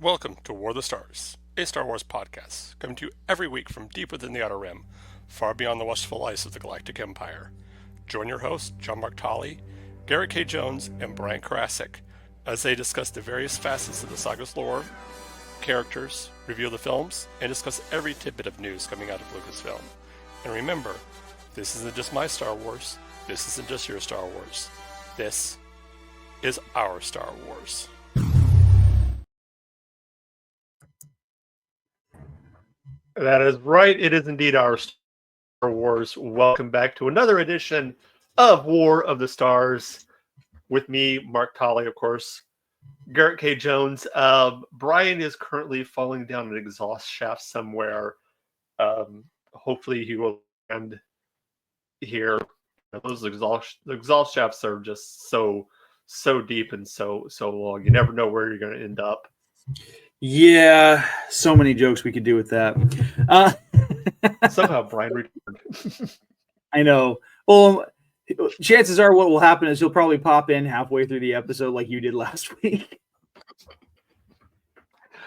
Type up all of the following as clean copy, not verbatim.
Welcome to War of the Stars, a Star Wars podcast, coming to you every week from deep within the Outer Rim, far beyond the westful ice of the Galactic Empire. Join your hosts, John Mark Tolley, Garrett K. Jones, and Brian Karasik, as they discuss the various facets of the saga's lore, characters, review the films, and discuss every tidbit of news coming out of Lucasfilm. And remember, this isn't just my Star Wars, this isn't just your Star Wars, this is our Star Wars. That is right. It is indeed our Star Wars. Welcome back to another edition of War of the Stars. With me, Mark Tolley, of course. Garrett K. Jones. Brian is currently falling down an exhaust shaft somewhere. Hopefully he will land here. Those exhaust shafts are just so deep and so long. You never know where you're going to end up. Yeah, so many jokes we could do with that. Somehow Brian returned. I know. Well, chances are what will happen is he'll probably pop in halfway through the episode like you did last week.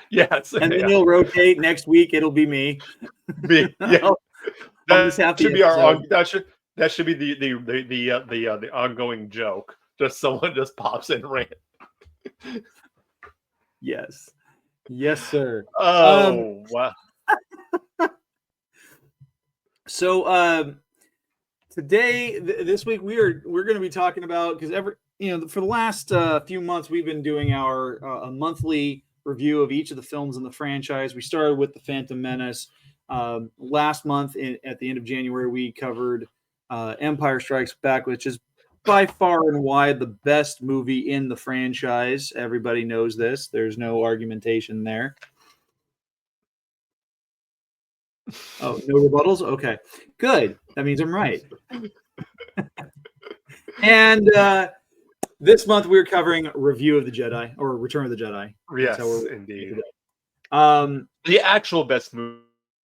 Yes. And then he'll rotate. Next week it'll be me. Yeah. That should be that should be the ongoing joke. Just someone just pops in rant. Yes, sir. Oh, wow. So today, this week, we're going to be talking about, because for the last few months we've been doing our a monthly review of each of the films in the franchise. We started with The Phantom Menace. Last month, at the end of January, we covered Empire Strikes Back, which is by far and wide the best movie in the franchise. Everybody knows this. There's no argumentation there. Oh, no rebuttals? Okay, good. That means I'm right. And this month we're covering Review of the Jedi, or Return of the Jedi. Yes, indeed. The actual best movie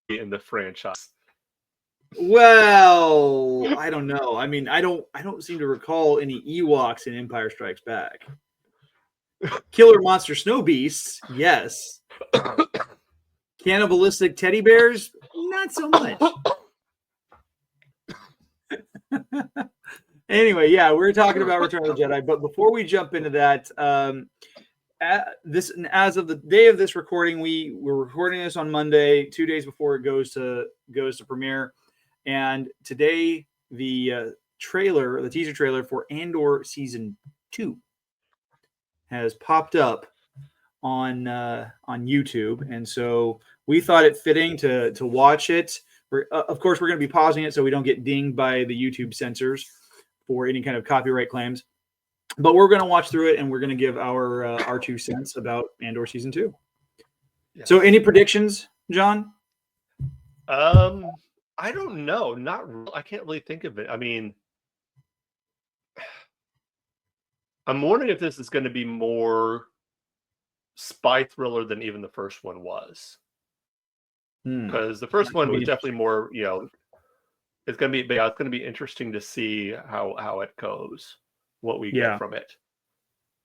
in the franchise. Well, I don't know. I mean, I don't seem to recall any Ewoks in Empire Strikes Back. Killer monster snow beasts, yes. Cannibalistic teddy bears, not so much. Anyway, yeah, we're talking about Return of the Jedi. But before we jump into that, as of the day of this recording, we're recording this on Monday, 2 days before it goes to premiere. And today, the teaser trailer for Andor Season 2 has popped up on YouTube. And so we thought it fitting to watch it. Of course, we're going to be pausing it so we don't get dinged by the YouTube censors for any kind of copyright claims. But we're going to watch through it, and we're going to give our 2 cents about Andor Season 2. Yes. So any predictions, John? I don't know. I can't really think of it. I mean, I'm wondering if this is going to be more spy thriller than even the first one was. Because the first one was definitely more, it's going to be interesting to see how it goes, what we get from it.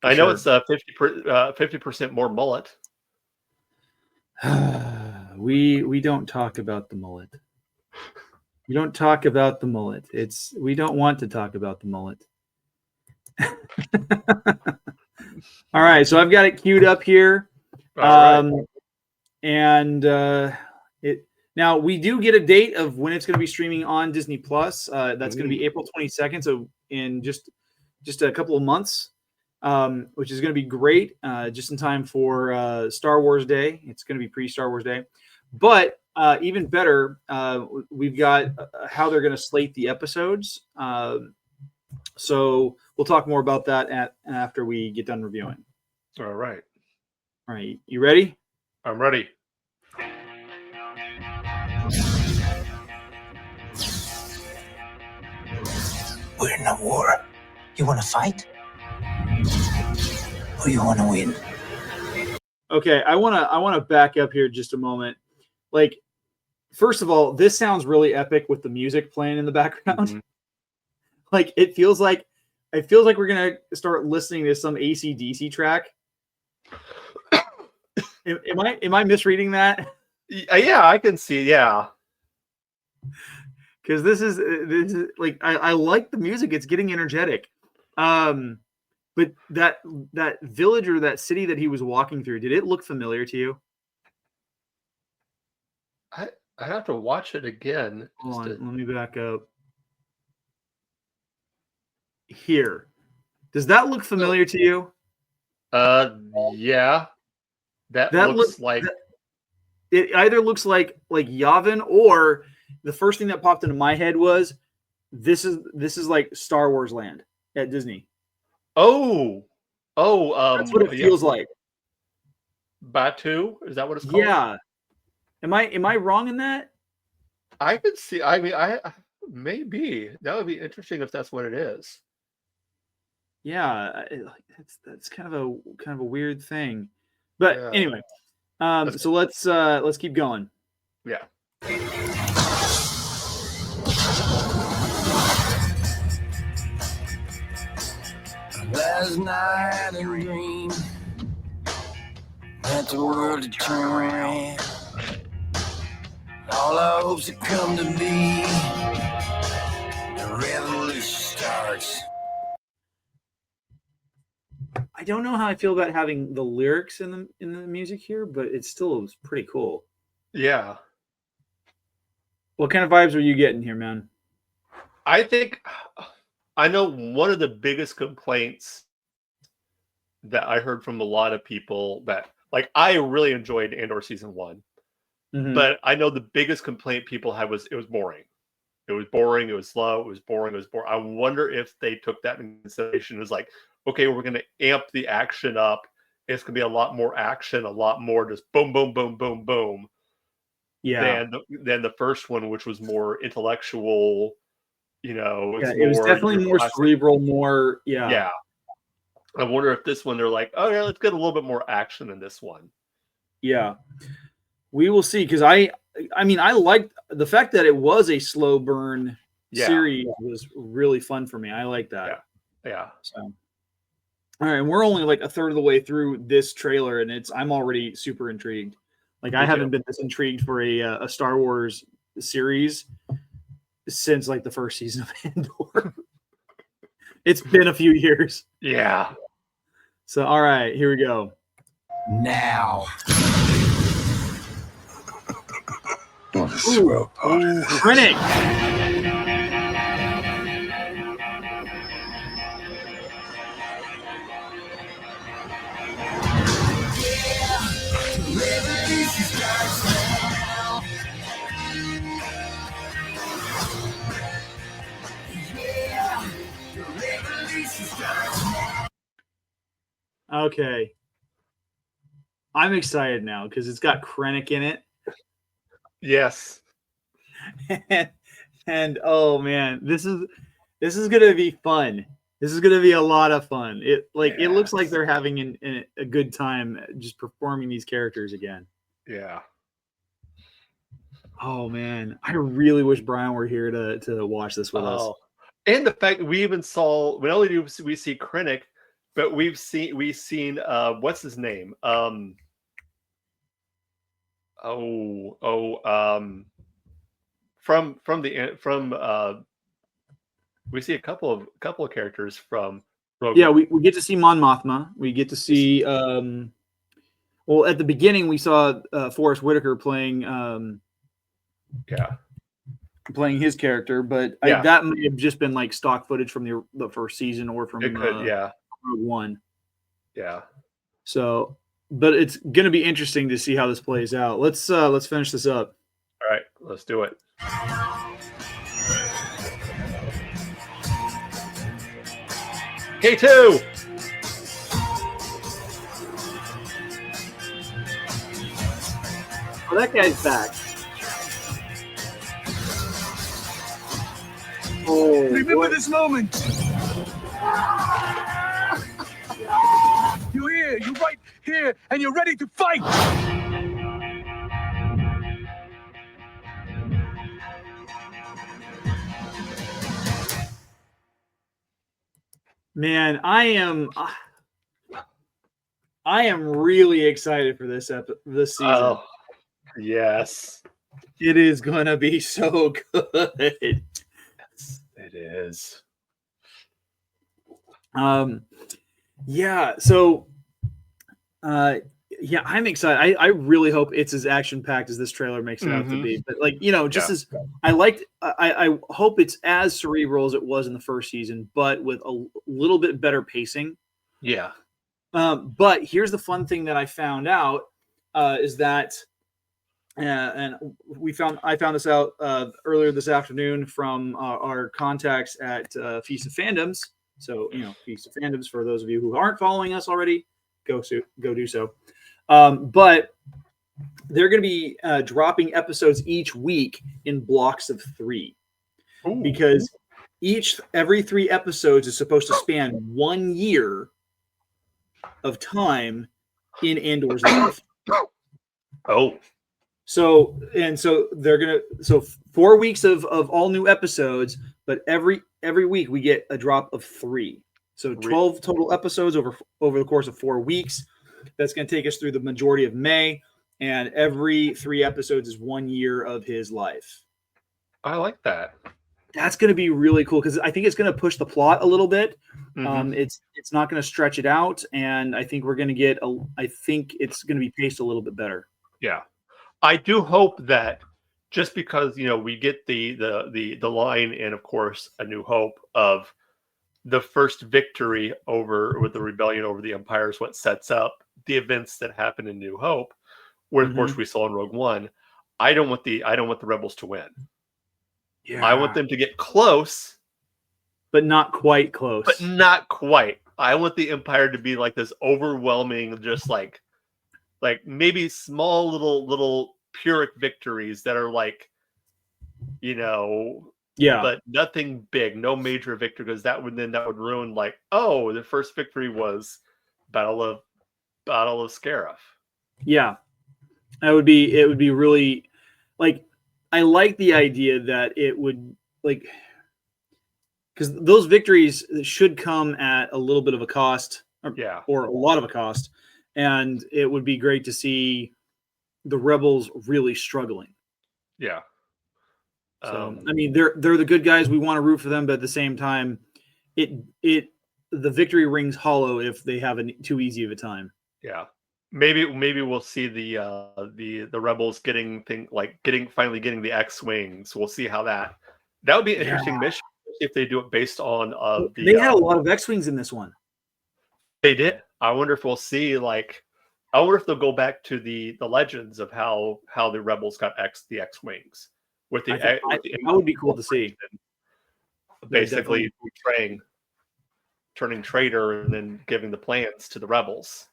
I know it's 50% more mullet. We don't talk about the mullet. We don't talk about the mullet. We don't want to talk about the mullet. All right, so I've got it queued up here. Right. And now we do get a date of when it's going to be streaming on Disney Plus. That's going to be April 22nd, so in just a couple of months, which is going to be great, just in time for Star Wars Day. It's going to be pre-Star Wars Day. But even better, we've got how they're going to slate the episodes. So we'll talk more about that after we get done reviewing. All right. You ready? I'm ready. We're in a war. You want to fight? Or you want to win? Okay, I want to back up here just a moment. Like, first of all, this sounds really epic with the music playing in the background. Mm-hmm. Like, it feels like we're gonna start listening to some AC/DC track. Am I misreading that? Yeah, I can see. Yeah. Because this is like I like the music. It's getting energetic. But that village or that city that he was walking through, did it look familiar to you? I have to watch it again. Hold on, let me back up. Here. Does that look familiar to you? Yeah. That That looks looks like it either looks like Yavin, or the first thing that popped into my head was this is like Star Wars Land at Disney. oh That's what it yeah. feels like. Batu, is that what it's called? Yeah. Am I wrong in that? I could see. I mean, I maybe that would be interesting if that's what it is. Yeah, that's kind of a weird thing. But Yeah. anyway, so let's keep going. Yeah. Last night a dream that the world had turned around. All our hopes had come to be. The revolution starts. I don't know how I feel about having the lyrics in the music here, but it still was pretty cool. Yeah. What kind of vibes are you getting here, man? I think I know one of the biggest complaints that I heard from a lot of people that like I really enjoyed Andor season 1. Mhm. But I know the biggest complaint people had was it was boring. It was boring, it was slow, it was boring, it was boring. I wonder if they took that into consideration as like, okay, we're gonna amp the action up. It's gonna be a lot more action, a lot more just boom, boom, boom, boom, boom. Yeah. Than the first one, which was more intellectual, you know, It was definitely your more classic. cerebral, more Yeah. I wonder if this one they're like, oh yeah, let's get a little bit more action in this one. Yeah. We will see, because I mean, I liked the fact that it was a slow burn series was really fun for me. I like that. Yeah. So, all right, and we're only like a third of the way through this trailer, and I'm already super intrigued. Like I haven't been this intrigued for a Star Wars series since like the first season of Andor. It's been a few years. Yeah. So, all right, here we go. Now. Ooh, Krennic. Okay. I'm excited now because it's got Krennic in it. Yes. and oh man, this is gonna be fun. This is gonna be a lot of fun. It looks like they're having a good time just performing these characters again. Yeah. Oh man, I really wish Brian were here to watch this with us. And the fact that we even saw, not only do we see Krennic, but we've seen what's his name? We see a couple of characters from Rogue Yeah, One. we get to see Mon Mothma. We get to see well, at the beginning we saw Forrest Whitaker playing playing his character, but that may have just been like stock footage from the first season or from Rogue One. Yeah. So, but it's going to be interesting to see how this plays out. Let's finish this up. All right, let's do it. K2. Oh, that guy's back. Oh, remember this moment. You're here, you're right here, and you're ready to fight. Man, I am I am really excited for this season. Oh, yes, It is going to be so good. it is. Yeah. So, yeah, I'm excited. I really hope it's as action packed as this trailer makes it out to be. But like, just as I hope it's as cerebral as it was in the first season, but with a little bit better pacing. Yeah. But here's the fun thing that I found out is that, and I found this out earlier this afternoon from our contacts at Feast of Fandoms. So, Feast of Fandoms, for those of you who aren't following us already, go do so. But they're going to be dropping episodes each week in blocks of 3. Ooh. Because every 3 episodes is supposed to span 1 year of time in Andor's life. Oh. So they're 4 weeks of all new episodes, but every week we get a drop of 3. So 12 total episodes over the course of 4 weeks. That's going to take us through the majority of May, and every 3 episodes is 1 year of his life. I like that. That's going to be really cool because I think it's going to push the plot a little bit. Mm-hmm. It's not going to stretch it out, and I think we're going to get I think it's going to be paced a little bit better. Yeah, I do hope that just because we get the line in, of course, A New Hope of the first victory with the rebellion over the Empire is what sets up the events that happen in New Hope, where of course we saw in Rogue One. I don't want the rebels to win. Yeah. I want them to get close, but not quite close. But not quite. I want the Empire to be like this overwhelming, just like maybe small little Pyrrhic victories that are like, but nothing big, no major victory, because that would ruin the first victory was Battle of Scarif. Yeah, it would be really I like the idea that it would because those victories should come at a little bit of a cost, or a lot of a cost, and it would be great to see the rebels really struggling. Yeah. So I mean, they're the good guys. We want to root for them, but at the same time, the victory rings hollow if they have too easy of a time. Yeah, maybe we'll see the rebels finally getting the X-wings. We'll see how that would be an interesting mission if they do it based on they had a lot of X-wings in this one. They did. I wonder if we'll see I wonder if they'll go back to the legends of how the rebels got the X-wings. That would be cool to see. Basically turning traitor and then giving the plans to the rebels.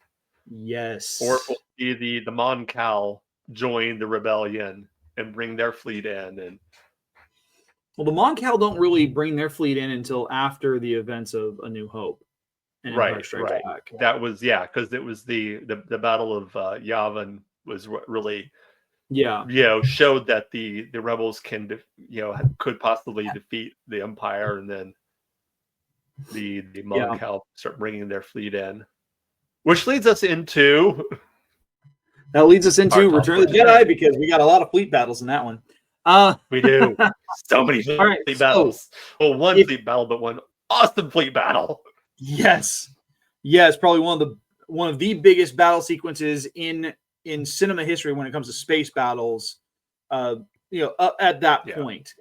Yes. Or if we'll see the Mon Cal join the rebellion and bring their fleet in. Well, the Mon Cal don't really bring their fleet in until after the events of A New Hope. And Empire Strikes Back. That was because it was the Battle of Yavin was what really showed that the rebels could possibly defeat the Empire, and then the Mon Cal start bringing their fleet in, which leads us into Return of the Jedi, because we got a lot of fleet battles in that one. We do so many fleet battles. Well, one fleet battle, but one awesome fleet battle. Yes, probably one of the biggest battle sequences in cinema history when it comes to space battles. Up at that point.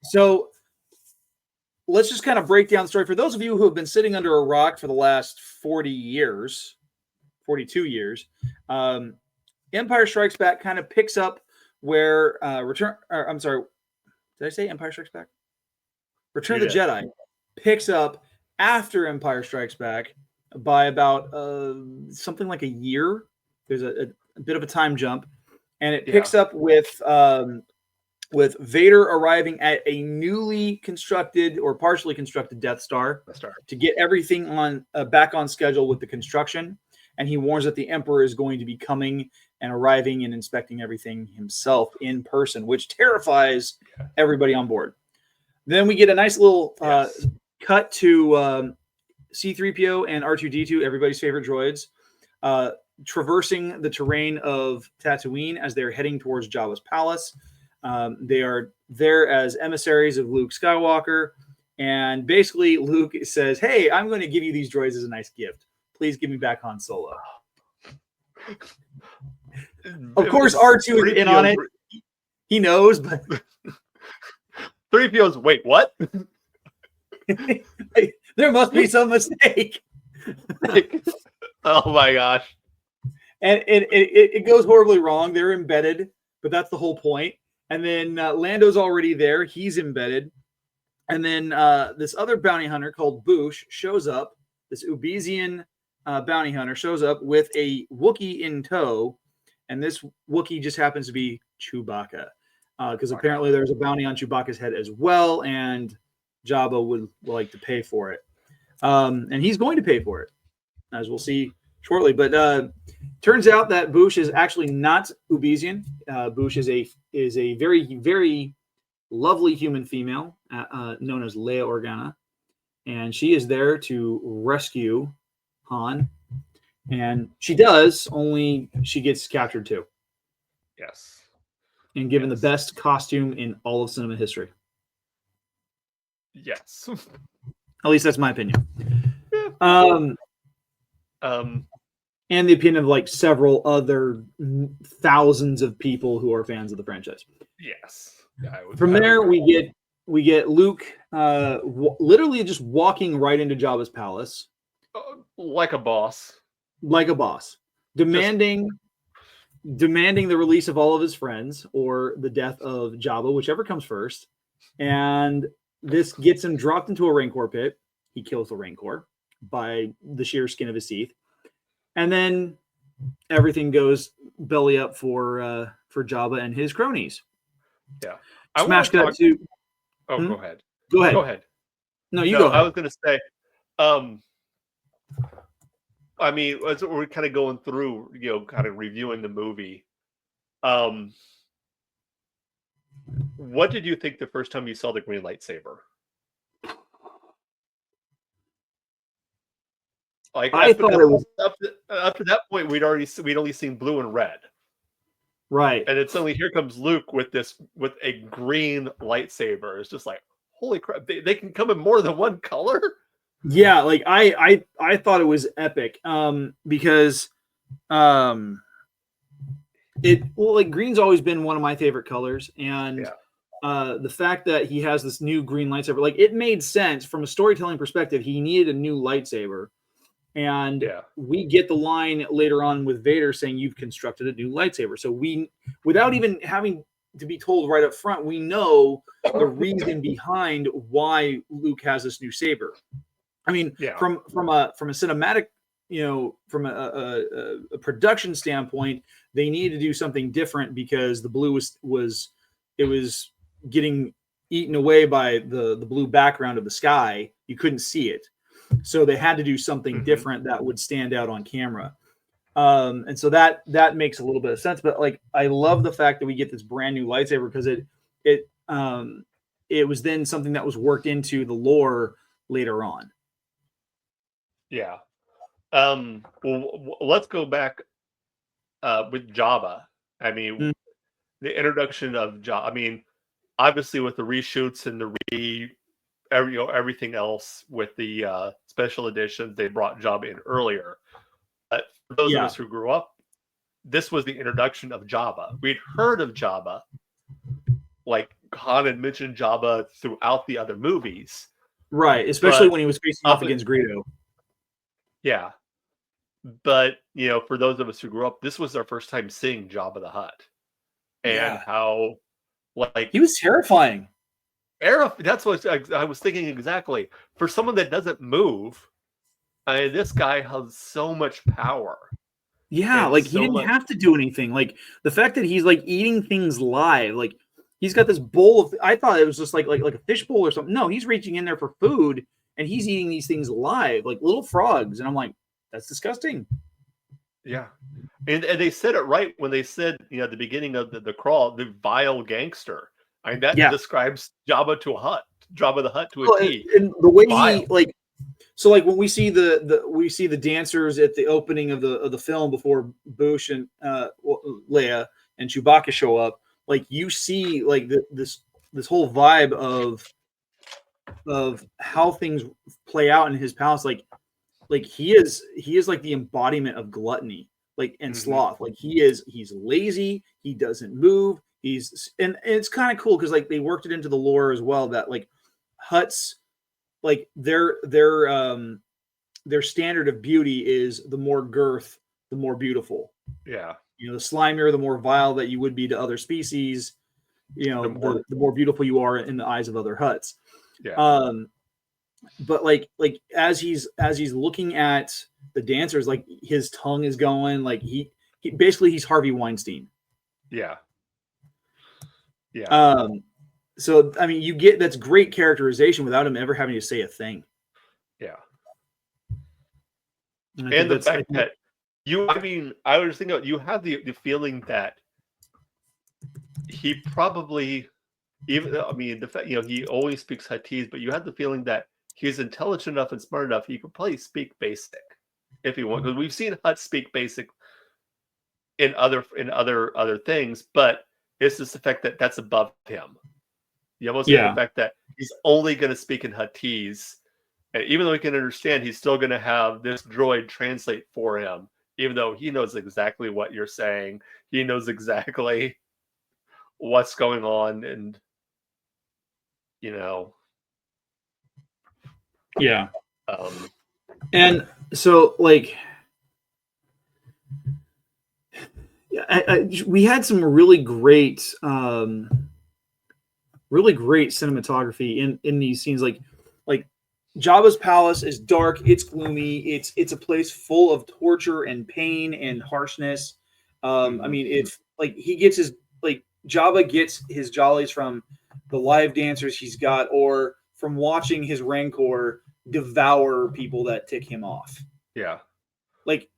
So let's just kind of break down the story for those of you who have been sitting under a rock for the last 42 years. Empire Strikes Back kind of picks up where Did I say Empire Strikes Back? Return of the Jedi picks up after Empire Strikes Back by about something like a year. There's a bit of a time jump, and it picks up with Vader arriving at a newly constructed or partially constructed Death Star to get everything back on schedule with the construction. And he warns that the Emperor is going to be coming and arriving and inspecting everything himself in person, which terrifies everybody on board. Then we get a nice little cut to C-3PO and R2-D2, everybody's favorite droids, traversing the terrain of Tatooine as they're heading towards Jabba's palace. They are there as emissaries of Luke Skywalker. And basically, Luke says, hey, I'm going to give you these droids as a nice gift. Please give me back Han Solo. Of course, R2 is in on it. He knows, but 3PO's, wait, what? There must be some mistake. Oh my gosh. And it goes horribly wrong. They're embedded, but that's the whole point. And then Lando's already there. He's embedded. And then this other bounty hunter called Boosh shows up. This Ubesian bounty hunter shows up with a Wookiee in tow. And this Wookiee just happens to be Chewbacca. Because apparently there's a bounty on Chewbacca's head as well. And Jabba would like to pay for it. And he's going to pay for it, as we'll see shortly. But turns out that Boosh is actually not Ubesian. Boosh is a very, very lovely human female known as Leia Organa. And she is there to rescue Han. And she does, only she gets captured too. Yes. And given the best costume in all of cinema history. Yes. At least that's my opinion. Yeah. And the opinion of like several other thousands of people who are fans of the franchise. Yes. From there, we get Luke literally just walking right into Jabba's palace, like a boss, demanding the release of all of his friends or the death of Jabba, whichever comes first. And this gets him dropped into a Rancor pit. He kills the Rancor by the sheer skin of his teeth. And then everything goes belly up for Jabba and his cronies. Yeah. Smash cut to. Oh, go ahead. Go ahead. Go ahead. No, you go ahead. I was going to say, I mean, as we're kind of going through, kind of reviewing the movie. What did you think the first time you saw the green lightsaber? Like, I thought it was up to that point we'd only seen blue and red, right, and then suddenly here comes Luke with a green lightsaber. It's just like, holy crap! They can come in more than one color. Yeah, like I thought it was epic, because green's always been one of my favorite colors, and the fact that he has this new green lightsaber, like, it made sense from a storytelling perspective. He needed a new lightsaber. And we get the line later on with Vader saying, you've constructed a new lightsaber. So we, without even having to be told right up front, we know the reason behind why Luke has this new saber. I mean, from a cinematic, from a production standpoint, they needed to do something different because the blue was getting eaten away by the blue background of the sky. You couldn't see it. So they had to do something different that would stand out on camera. And so that makes a little bit of sense. But like, I love the fact that we get this brand new lightsaber because it was then something that was worked into the lore later on. Yeah. Well, let's go back with Jabba. I mean, the introduction of Jabba. I mean, obviously with the reshoots and everything else with the special editions, they brought Jabba in earlier. But for those of us who grew up, this was the introduction of Jabba. We'd heard of Jabba, like Han had mentioned Jabba throughout the other movies, right? Especially when he was facing off against Greedo. Yeah, but for those of us who grew up, this was our first time seeing Jabba the Hutt, and how he was terrifying. That's what I was thinking exactly. For someone that doesn't move, this guy has so much power. Yeah, like he didn't have to do anything. Like the fact that he's like eating things live, like he's got this bowl of. I thought it was just like a fish bowl or something. No, he's reaching in there for food and he's eating these things live, like little frogs. And I'm like, that's disgusting. Yeah, and they said it right when they said, at the beginning of the crawl, the vile gangster. I mean, that describes Jabba the Hutt to a T. And the way he So like when we see the dancers at the opening of the film before Boosh and Leia and Chewbacca show up, like you see like this whole vibe of how things play out in his palace. Like he is like the embodiment of gluttony, like, and sloth. Like he's lazy, he doesn't move, and it's kind of cool because like they worked it into the lore as well that like Hutts, like their standard of beauty is the more girth, the more beautiful. Yeah. You know, the slimier, the more vile that you would be to other species, you know, the more beautiful you are in the eyes of other Hutts. Yeah. But like as he's looking at the dancers, like his tongue is going, like he basically he's Harvey Weinstein. Yeah. Yeah. So I mean, you get that's great characterization without him ever having to say a thing. Yeah. And the fact that I was thinking you have the feeling that he probably the fact he always speaks Huttese, but you have the feeling that he's intelligent enough and smart enough he could probably speak basic if he wants, because we've seen Hutt speak basic in other things, but it's just the fact that that's above him. You almost get the fact that he's only going to speak in Huttese, and even though he can understand, he's still going to have this droid translate for him, even though he knows exactly what you're saying. He knows exactly what's going on, and and so like we had some really great cinematography in these scenes. Like Jabba's palace is dark, it's gloomy, it's a place full of torture and pain and harshness. I mean, it's like Jabba gets his jollies from the live dancers he's got, or from watching his Rancor devour people that tick him off. Yeah. Like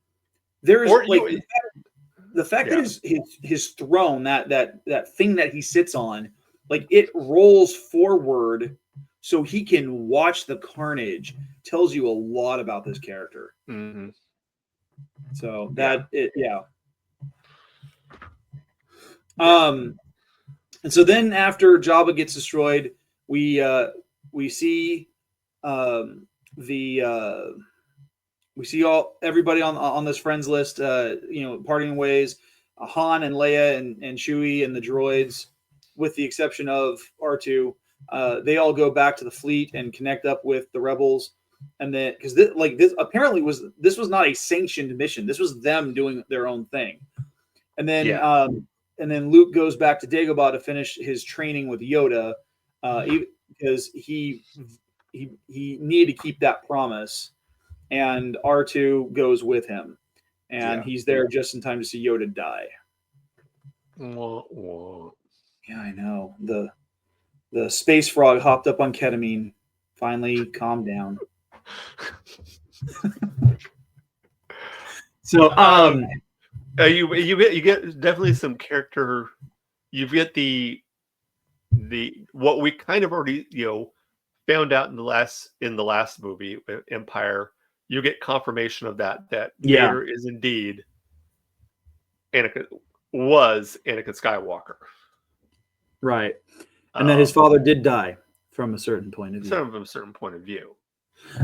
there's the fact that his throne, that thing that he sits on, like it rolls forward so he can watch the carnage, tells you a lot about this character. So and so then after Jabba gets destroyed, we see we see everybody on this friends list, parting ways. Han and Leia and Chewie and the droids, with the exception of R2, they all go back to the fleet and connect up with the rebels. And then, because this apparently was not a sanctioned mission. This was them doing their own thing. And then Luke goes back to Dagobah to finish his training with Yoda, because he needed to keep that promise. And R2 goes with him, and he's there just in time to see Yoda die. Yeah, I know. The space frog hopped up on ketamine, finally calmed down. So you get definitely some character. You get the what we kind of already found out in the last movie, Empire. You get confirmation of that Vader is indeed Anakin Skywalker, right, and that his father did die from a certain point of view. From a certain point of view.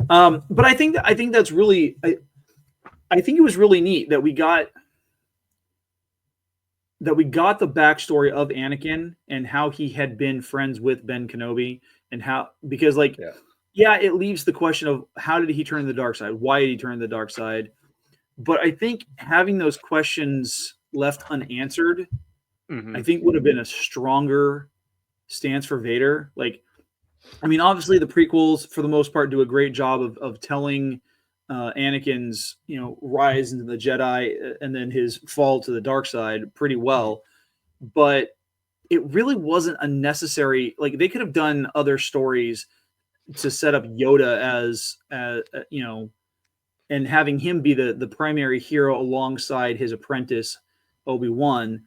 But I think that's really I think it was really neat that we got the backstory of Anakin and how he had been friends with Ben Kenobi, and how, because it leaves the question of how did he turn to the dark side? Why did he turn to the dark side? But I think having those questions left unanswered, I think would have been a stronger stance for Vader. Like, I mean, obviously the prequels for the most part do a great job of telling Anakin's rise into the Jedi and then his fall to the dark side pretty well, but it really wasn't a necessary. Like, they could have done other stories to set up Yoda as and having him be the primary hero alongside his apprentice Obi-Wan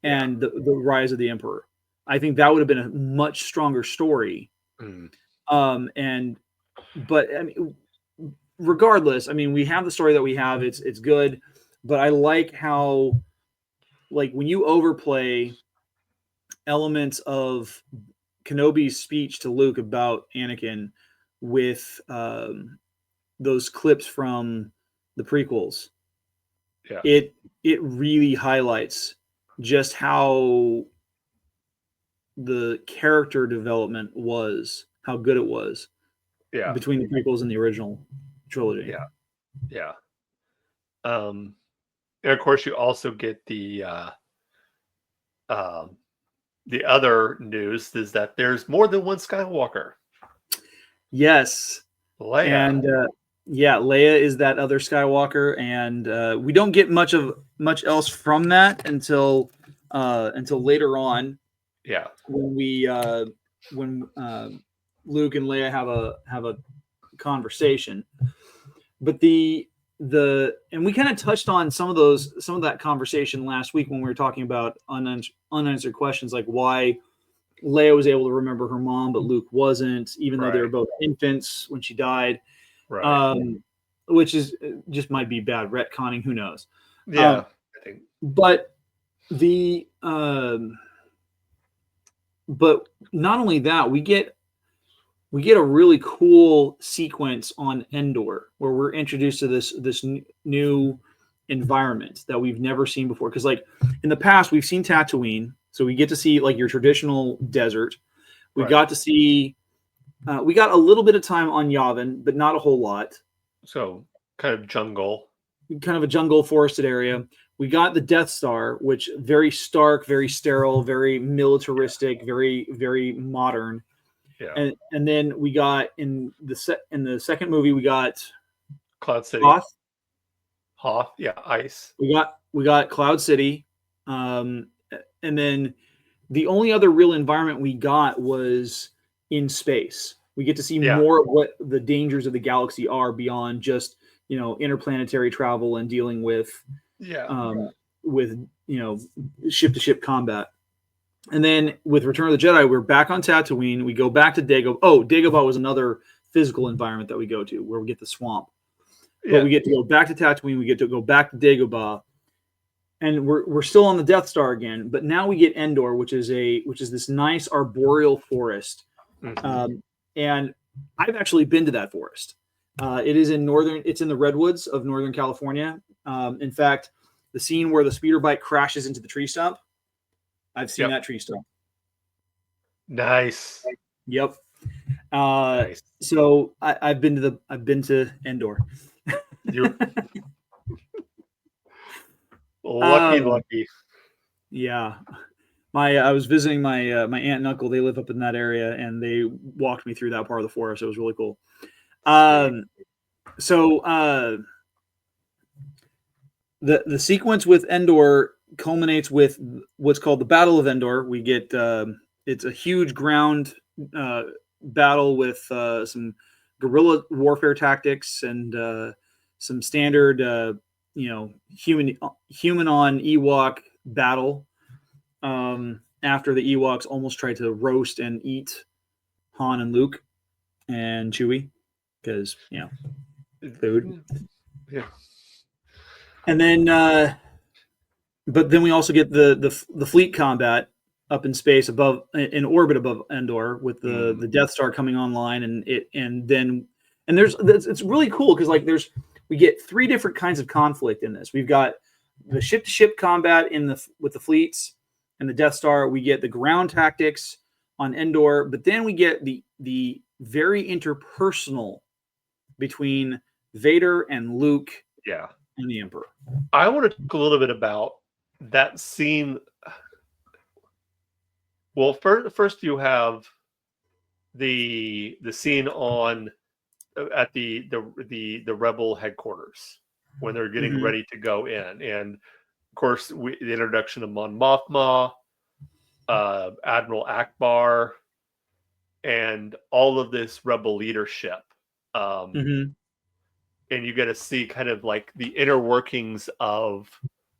and the rise of the Emperor. I think that would have been a much stronger story. But I mean, regardless, I mean, we have the story that we have. It's good, but I like how, like, when you overplay elements of Kenobi's speech to Luke about Anakin with those clips from the prequels, Yeah. it really highlights just how the character development was, how good it was Yeah. between the prequels and the original trilogy. Yeah. Yeah. And of course, you also get the other news is that there's more than one Skywalker. Yes. Leia. And yeah, Leia is that other Skywalker, and we don't get much else from that until later on. Yeah. When Luke and Leia have a conversation. But and we kind of touched on some of that conversation last week when we were talking about unanswered questions, like why Leia was able to remember her mom, but Luke wasn't, even though they were both infants when she died. Right. Which is just might be bad retconning. Who knows? Yeah. I think. But but not only that, we get a really cool sequence on Endor where we're introduced to this new environment that we've never seen before. Because like in the past, we've seen Tatooine, so we get to see like your traditional desert. We got to see, we got a little bit of time on Yavin, but not a whole lot. So kind of jungle. Kind of a jungle forested area. We got the Death Star, which very stark, very sterile, very militaristic, very, very modern. Yeah. And then we got in the second movie, we got Cloud City. Hoth, yeah, ice. We got Cloud City. And then the only other real environment we got was in space. We get to see more of what the dangers of the galaxy are beyond just, interplanetary travel and dealing with ship to ship combat. And then with Return of the Jedi, we're back on Tatooine. We go back to Dagobah. Oh, Dagobah was another physical environment that we go to where we get the swamp. Yeah. But we get to go back to Tatooine. We get to go back to Dagobah, and we're still on the Death Star again. But now we get Endor, which is this nice arboreal forest. Mm-hmm. And I've actually been to that forest. It's in the redwoods of Northern California. In fact, the scene where the speeder bike crashes into the tree stump, I've seen that tree stump. Nice. Yep. Nice. So I've been to Endor. You're lucky. Yeah. I was visiting my aunt and uncle. They live up in that area, and they walked me through that part of the forest. It was really cool. So the sequence with Endor culminates with what's called the Battle of Endor. We get it's a huge ground battle with some guerrilla warfare tactics and some standard human on Ewok battle. After the Ewoks almost tried to roast and eat Han and Luke and Chewie because food. Yeah. And then but then we also get the fleet combat up in space in orbit above Endor with the Death Star coming online, and it's really cool because we get three different kinds of conflict in this. We've got the ship to ship combat with the fleets and the Death Star. We get the ground tactics on Endor, but then we get the very interpersonal between Vader and Luke. Yeah. And the Emperor. I want to talk a little bit about that scene. Well, first you have the scene at the Rebel headquarters when they're getting ready to go in, and of course the introduction of Mon Mothma, Admiral Akbar, and all of this Rebel leadership. And you get to see kind of like the inner workings of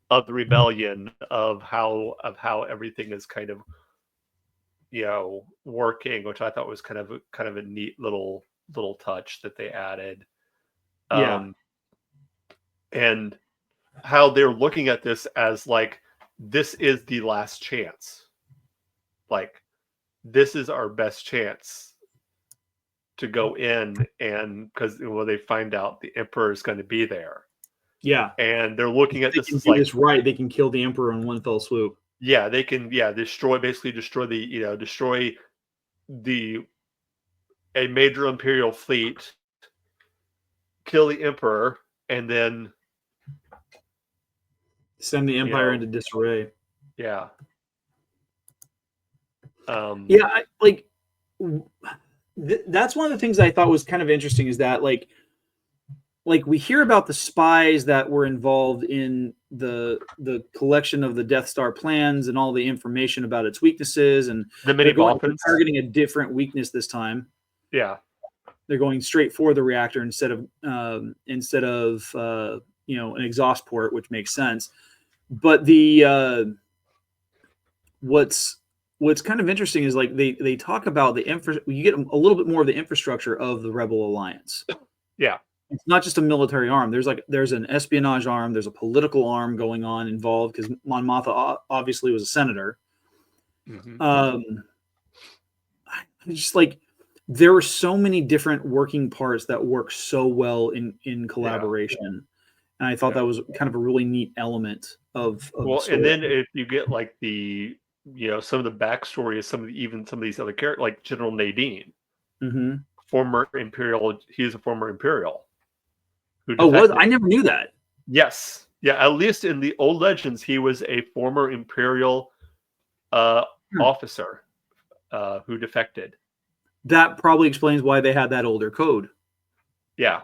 the rebellion, of how everything is kind of working, which I thought was kind of a neat little touch that they added. Yeah. And how they're looking at this as like, this is the last chance. Like, this is our best chance to go in, and because they find out the Emperor is going to be there. Yeah. And they're looking at They this can as do like, this right. They can kill the Emperor in one fell swoop. yeah, they can, destroy the, a major Imperial fleet, kill the Emperor, and then Send the Empire into disarray. yeah. Yeah, that's one of the things I thought was kind of interesting is that like we hear about the spies that were involved in the collection of the Death Star plans and all the information about its weaknesses, and the many they're Boffins. targeting a different weakness this time. Yeah. They're going straight for the reactor instead of an exhaust port, which makes sense. But the what's kind of interesting is like they talk about you get a little bit more of the infrastructure of the Rebel Alliance. Yeah. It's not just a military arm. There's an espionage arm. There's a political arm going on involved because Mon Mothma obviously was a senator. Mm-hmm. Just like there are so many different working parts that work so well in collaboration, and I thought that was kind of a really neat element of well. And then if you get like the some of the backstory of some of these other characters, like General Nadine, former Imperial. He is a former Imperial. I never knew that. Yes. Yeah, at least in the old legends, he was a former Imperial officer who defected. That probably explains why they had that older code. Yeah.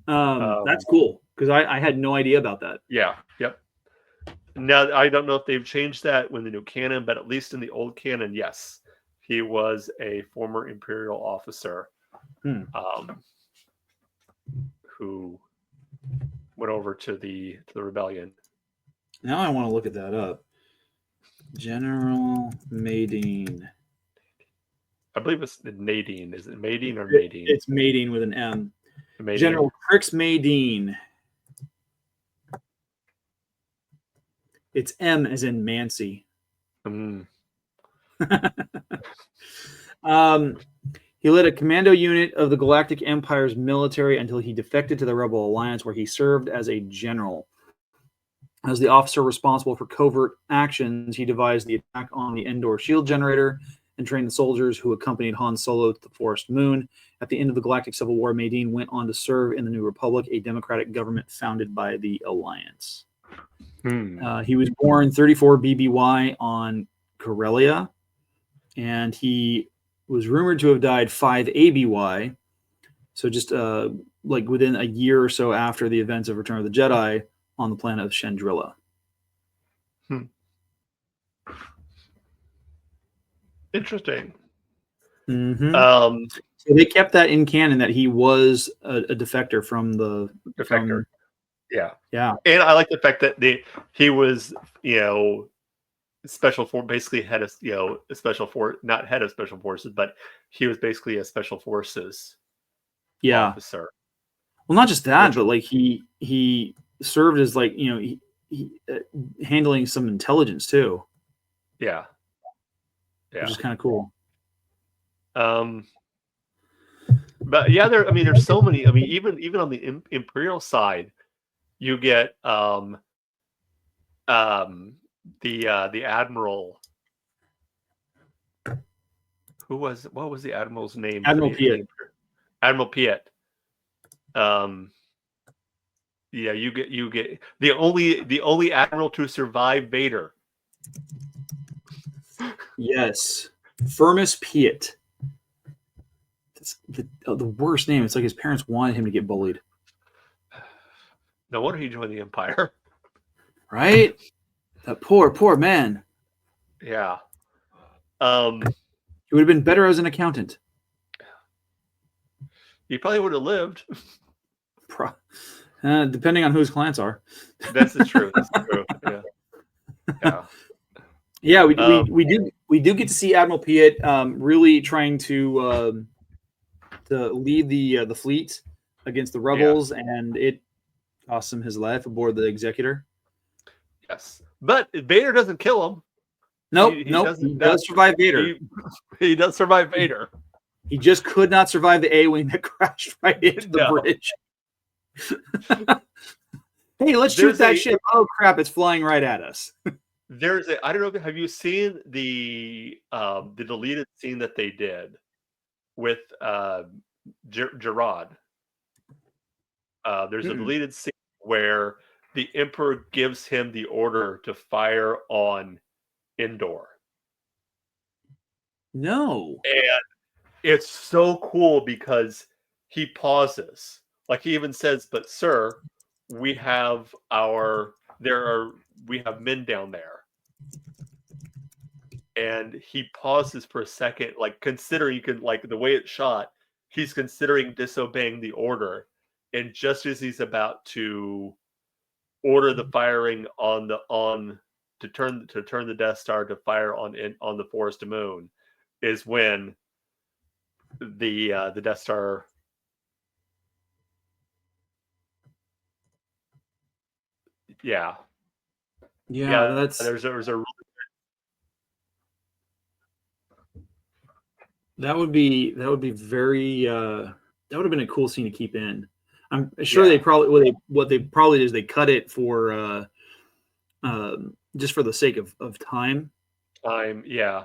That's cool, because I had no idea about that. Yeah. Yep. Now, I don't know if they've changed that when the new canon, but at least in the old canon, yes. He was a former Imperial officer. Who went over to the rebellion. Now I want to look at that up. General Madine. I believe it's Nadine. Is it Madine or Nadine? It's Madine with an M. Madine. General Crix Madine. It's M as in Mancy. He led a commando unit of the Galactic Empire's military until he defected to the Rebel Alliance, where he served as a general. As the officer responsible for covert actions, he devised the attack on the Endor shield generator and trained the soldiers who accompanied Han Solo to the Forest Moon. At the end of the Galactic Civil War, Madine went on to serve in the New Republic, a democratic government founded by the Alliance. He was born 34 BBY on Corellia, and he was rumored to have died 5 ABY, so just like within a year or so after the events of Return of the Jedi on the planet of Chandrila. Interesting. So they kept that in canon that he was a defector from the defector. Yeah. And I like the fact that he was, special force, basically head of, a special force, not head of special forces, but he was basically a special forces officer. Well, not just that, but like he served as like, he handling some intelligence too. Yeah. Which is kind of cool. But yeah, there's so many. I mean, even on the Imperial side, you get the admiral. What was the admiral's name? Admiral Piet. Admiral Piet. Yeah, you get the only admiral to survive Vader. Yes, Firmus Piet. That's the worst name. It's like his parents wanted him to get bullied. No wonder he joined the Empire. Right? That poor man. Yeah. He would have been better as an accountant. He probably would have lived. Depending on who his clients are. That's true. That's true. Yeah. Yeah. Yeah, we do get to see Admiral Piet really trying to lead the fleet against the rebels, and it cost him his life aboard the Executor. Yes, but Vader doesn't kill him. Nope, He he doesn't. does survive Vader. He does survive Vader. He just could not survive the A-wing that crashed right into the bridge. Hey, let's shoot that ship. Oh crap, it's flying right at us. I don't know, have you seen the deleted scene that they did with Gerard? There's a deleted scene where the Emperor gives him the order to fire on Endor. No. And it's so cool because he pauses. Like he even says, "But sir, we have men down there." And he pauses for a second, like considering the way it's shot, he's considering disobeying the order. And just as he's about to order the firing to turn the Death Star to fire on the Forest Moon, is when the Death Star That's there's a that would be very that would have been a cool scene to keep in. I'm sure they probably what they probably did is they cut it for just for the sake of time. Yeah.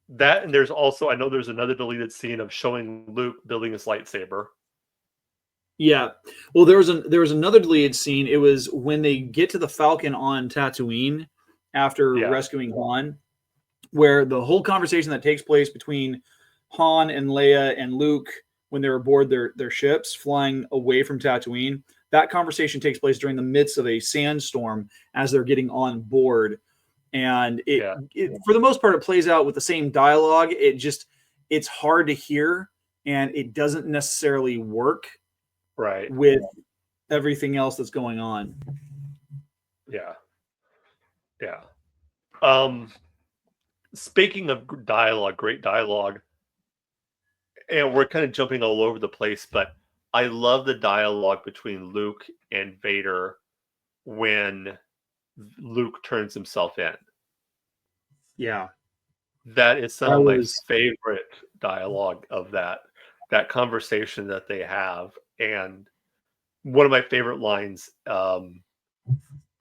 That, and there's also, I know there's another deleted scene of showing Luke building his lightsaber. Yeah. Well, there was another deleted scene. It was when they get to the Falcon on Tatooine after rescuing Han, where the whole conversation that takes place between Han and Leia and Luke when they're aboard their ships flying away from Tatooine, that conversation takes place during the midst of a sandstorm as they're getting on board. And it for the most part, it plays out with the same dialogue. It's hard to hear, and it doesn't necessarily work with everything else that's going on. Speaking of dialogue, great dialogue, and we're kind of jumping all over the place, but I love the dialogue between Luke and Vader when Luke turns himself in. Yeah. That is some of my favorite dialogue of that conversation that they have. And one of my favorite lines,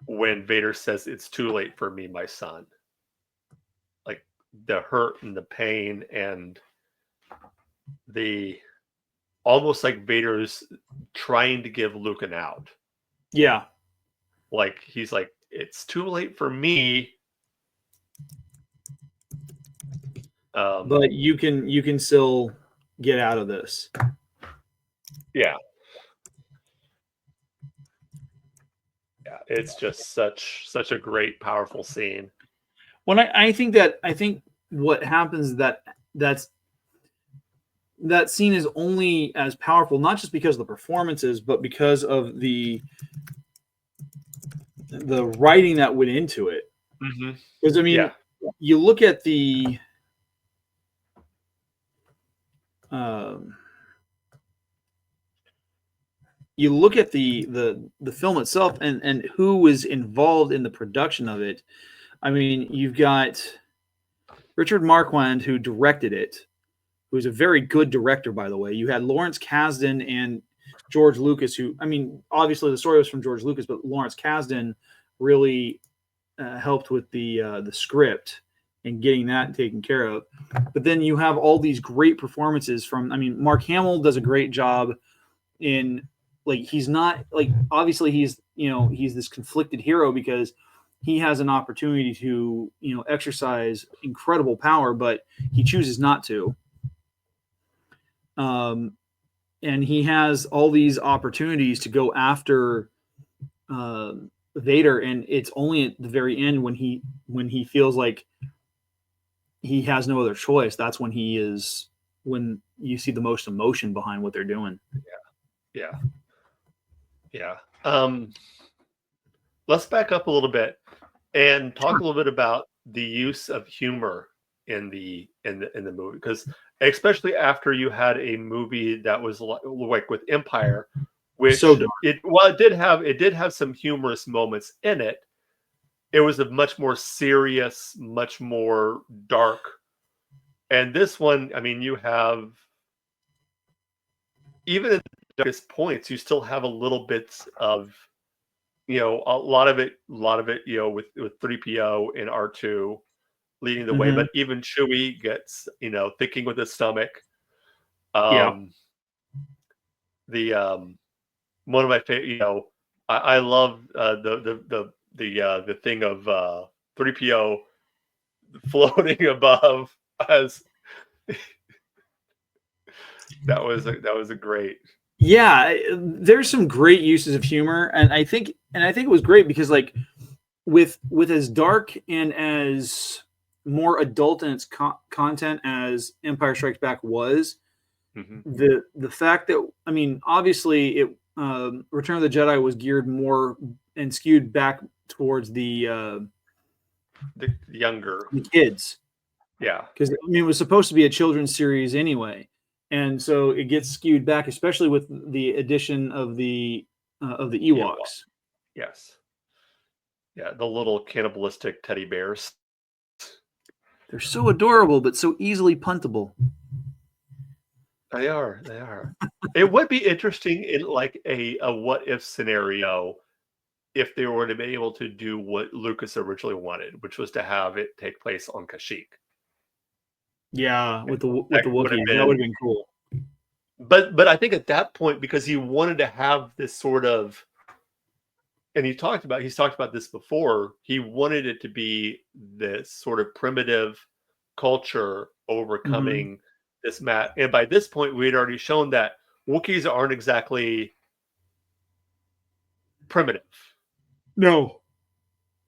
when Vader says, "It's too late for me, my son." Like the hurt and the pain and the almost like Vader's trying to give Luke an out. Yeah. Like he's like, "It's too late for me. But you can still get out of this." Yeah. It's just such a great, powerful scene. When I think what happens that scene is only as powerful, not just because of the performances, but because of the writing that went into it. Because I mean, you look at the the film itself and who was involved in the production of it. I mean, you've got Richard Marquand, who directed it, who's a very good director, by the way. You had Lawrence Kasdan and George Lucas, who, I mean, obviously the story was from George Lucas, but Lawrence Kasdan really helped with the script and getting that taken care of. But then you have all these great performances from, I mean, Mark Hamill does a great job in, like, he's not, like, obviously he's this conflicted hero because he has an opportunity to, exercise incredible power, but he chooses not to. And he has all these opportunities to go after Vader, and it's only at the very end when he feels like he has no other choice. That's when when you see the most emotion behind what they're doing. Yeah. Let's back up a little bit and talk a little bit about the use of humor in the in the movie, because especially after you had a movie that was like with Empire, which So dark. it did have some humorous moments in it. It was a much more serious, much more dark. And this one, I mean, you have, even at the darkest points, you still have a little bits of, a lot of it, with 3PO and R2 leading the way, Mhm. but even Chewie gets, thinking with his stomach. Yeah. The one of my favorite, I love the thing of 3PO floating above as that was a great. Yeah, there's some great uses of humor, and I think it was great because like with as dark and as more adult in its content as Empire Strikes Back was, Mhm. the fact that, I mean, obviously it Return of the Jedi was geared more and skewed back towards The younger, the kids, yeah, because I mean it was supposed to be a children's series anyway, and so it gets skewed back, especially with the addition of the Ewoks. yes, yeah, the little cannibalistic teddy bears. They're so adorable, but so easily puntable. They are. It would be interesting in like a what if scenario if they were to be able to do what Lucas originally wanted, which was to have it take place on Kashyyyk. Yeah, with the That would have Wookiees, that would been, have been cool. but I think at that point, because he wanted to have this sort of, and he's talked about this before, he wanted it to be this sort of primitive culture overcoming this mat. And by this point, we had already shown that Wookiees aren't exactly primitive. No.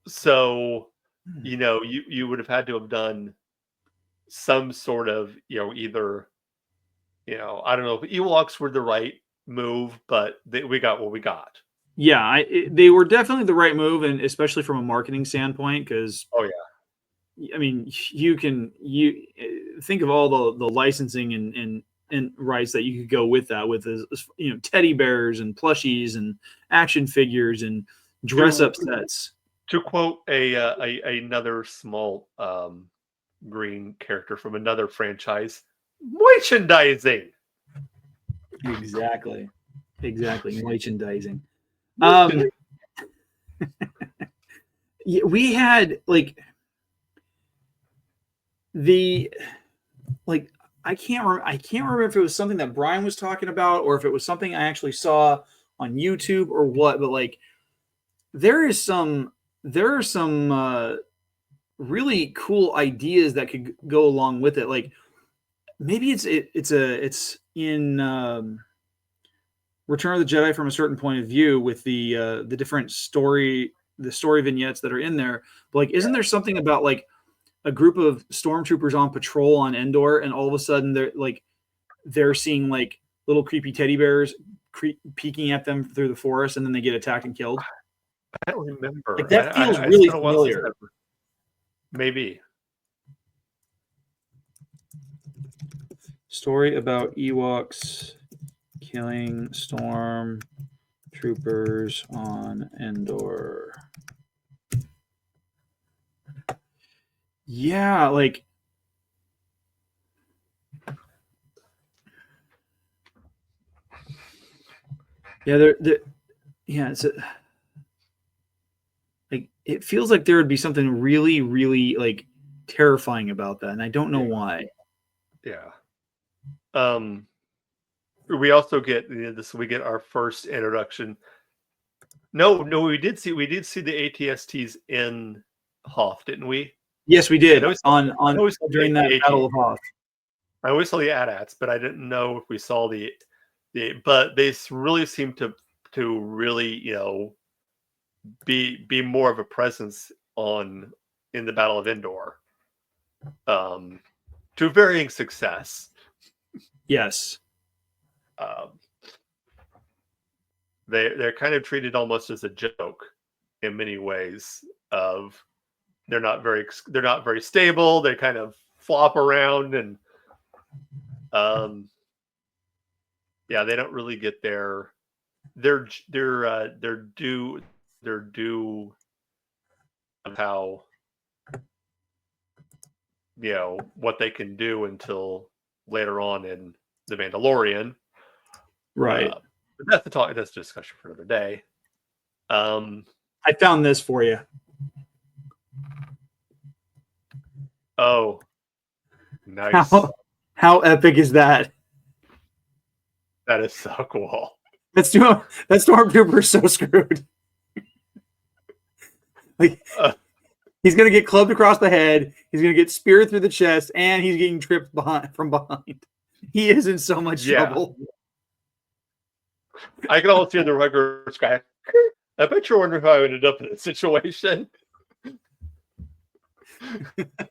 So, you would have had to have done some sort of, either, I don't know if Ewoks were the right move, but we got what we got. Yeah, they were definitely the right move, and especially from a marketing standpoint, because Oh yeah, I mean, you think of all the licensing and rights that you could go with that, with teddy bears and plushies and action figures and dress up sets. to quote another small green character from another franchise, merchandising. Exactly, merchandising. Yeah, we had like the like I can't remember if it was something that Brian was talking about or if it was something I actually saw on YouTube or what, but like there are some really cool ideas that could go along with it. Like maybe it's in Return of the Jedi from a certain point of view with the different story vignettes that are in there. But like, isn't there something about like a group of stormtroopers on patrol on Endor, and all of a sudden they're seeing like little creepy teddy bears peeking at them through the forest, and then they get attacked and killed? I don't remember. Like that feels It's really been a while since familiar. maybe. Story about Ewoks killing storm troopers on Endor. Yeah, like it's like it feels like there would be something really, really like terrifying about that, and I don't know why. Yeah. We also get this. We get our first introduction. No, we did see the ATSTs in Hoth, didn't we? Yes, we did I on always saw during the that AT Battle of Hoth. I always saw the AT-ATs, but I didn't know if we saw the but they really seem to really be more of a presence in the Battle of Endor, to varying success. Yes. They're kind of treated almost as a joke in many ways. Of they're not very stable. They kind of flop around, and yeah, they don't really get their due of how, what they can do until later on in The Mandalorian. Right. But that's a discussion for another day. I found this for you. Oh, nice. How epic is that? That is so cool. That Stormtrooper is so screwed. Like, he's gonna get clubbed across the head. He's gonna get speared through the chest, and he's getting tripped from behind. He is in so much trouble. I can almost hear the regular guy. I bet you're wondering how I ended up in this situation.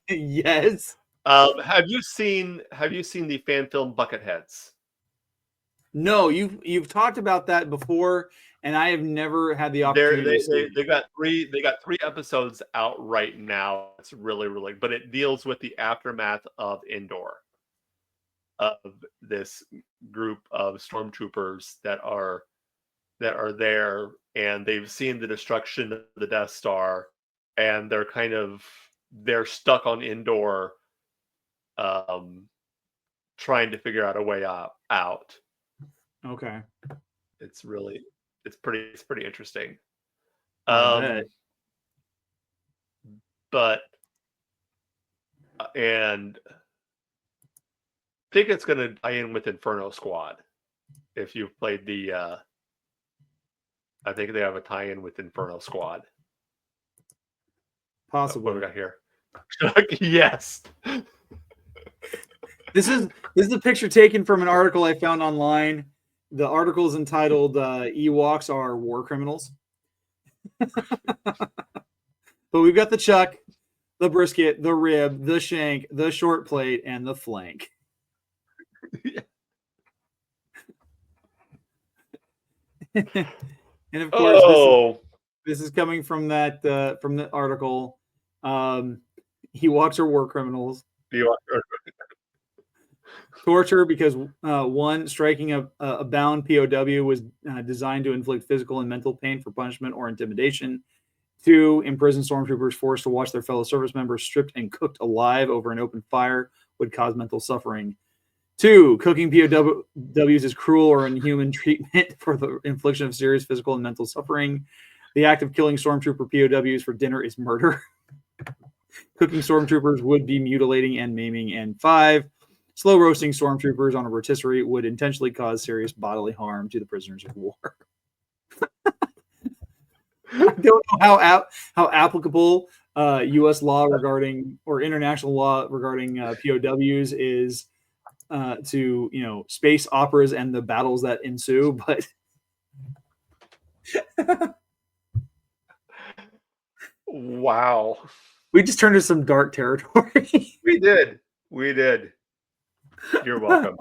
Yes. Have you seen the fan film Bucketheads? No, you've talked about that before, and I have never had the opportunity. They got three episodes out right now. It's really, but it deals with the aftermath of Endor, of this group of stormtroopers that are there, and they've seen the destruction of the Death Star, and they're stuck on Endor, trying to figure out a way out. Okay. It's pretty interesting. But and I think it's going to tie in with Inferno Squad. If you've played I think they have a tie-in with Inferno Squad. Possible. What do we got here? Yes. This is a picture taken from an article I found online. The article is entitled "Ewoks Are War Criminals." But we've got the chuck, the brisket, the rib, the shank, the short plate, and the flank. And of course, this is coming from that from the article. Ewoks are war criminals. Torture because one, striking a bound POW was designed to inflict physical and mental pain for punishment or intimidation. 2, imprisoned stormtroopers forced to watch their fellow service members stripped and cooked alive over an open fire would cause mental suffering. 2, cooking POWs is cruel or inhuman treatment for the infliction of serious physical and mental suffering. The act of killing stormtrooper POWs for dinner is murder. Cooking stormtroopers would be mutilating and maiming. And 5, slow roasting stormtroopers on a rotisserie would intentionally cause serious bodily harm to the prisoners of war. I don't know how applicable U.S. law regarding or international law regarding POWs is to space operas and the battles that ensue, but wow, we just turned into some dark territory. We did. You're welcome.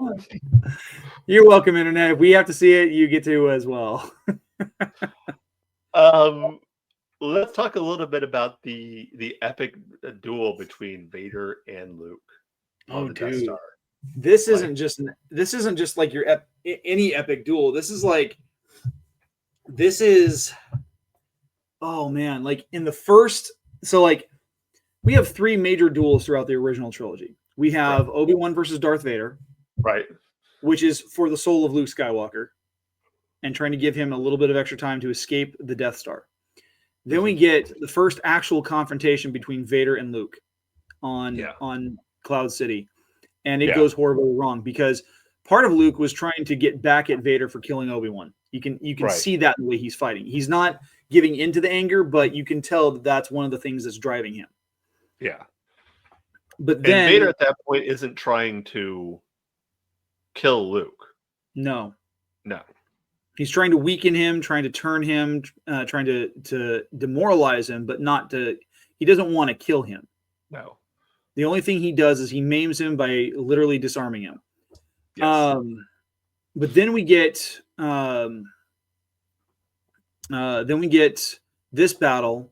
You're welcome, Internet. If we have to see it, you get to as well. Let's talk a little bit about the epic duel between Vader and Luke on the Death Star. This isn't just like your any epic duel. This is oh man, like in the first. So like we have 3 major duels throughout the original trilogy. We have Obi-Wan versus Darth Vader, right, which is for the soul of Luke Skywalker, and trying to give him a little bit of extra time to escape the Death Star. Then we get the first actual confrontation between Vader and Luke on Cloud City. And it goes horribly wrong because part of Luke was trying to get back at Vader for killing Obi-Wan. You can see that in the way he's fighting. He's not giving into the anger, but you can tell that that's one of the things that's driving him. Yeah. But then Vader at that point isn't trying to kill Luke. No. He's trying to weaken him, trying to turn him, trying to demoralize him, but not to. He doesn't want to kill him. No. The only thing he does is he maims him by literally disarming him. Yes. But then we get this battle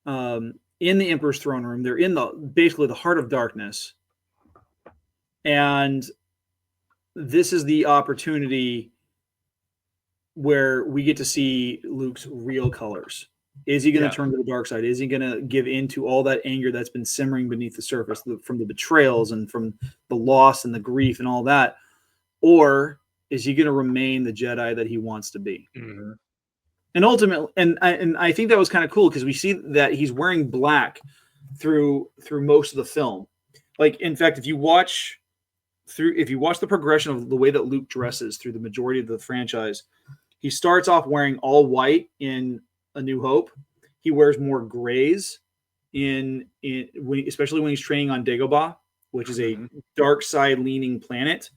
in the Emperor's throne room. They're in basically the heart of darkness, And this is the opportunity where we get to see Luke's real colors. Is he going to turn to the dark side? Is he going to give in to all that anger that's been simmering beneath the surface from the betrayals and from the loss and the grief and all that? Or is he going to remain the Jedi that he wants to be? Mm-hmm. And ultimately, and I think that was kind of cool because we see that he's wearing black through most of the film. Like, in fact, if you watch the progression of the way that Luke dresses through the majority of the franchise, he starts off wearing all white in A New Hope. He wears more grays especially when he's training on Dagobah, which is a dark side leaning planet.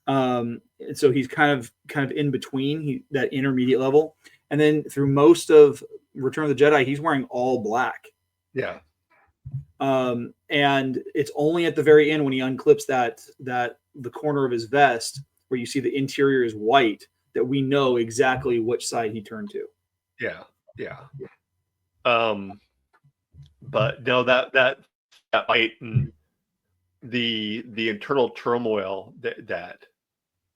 And so he's kind of in between that intermediate level. And then through most of Return of the Jedi, he's wearing all black. Yeah. And it's only at the very end when he unclips the corner of his vest where you see the interior is white that we know exactly which side he turned to. Yeah. Yeah. But no, that fight and the internal turmoil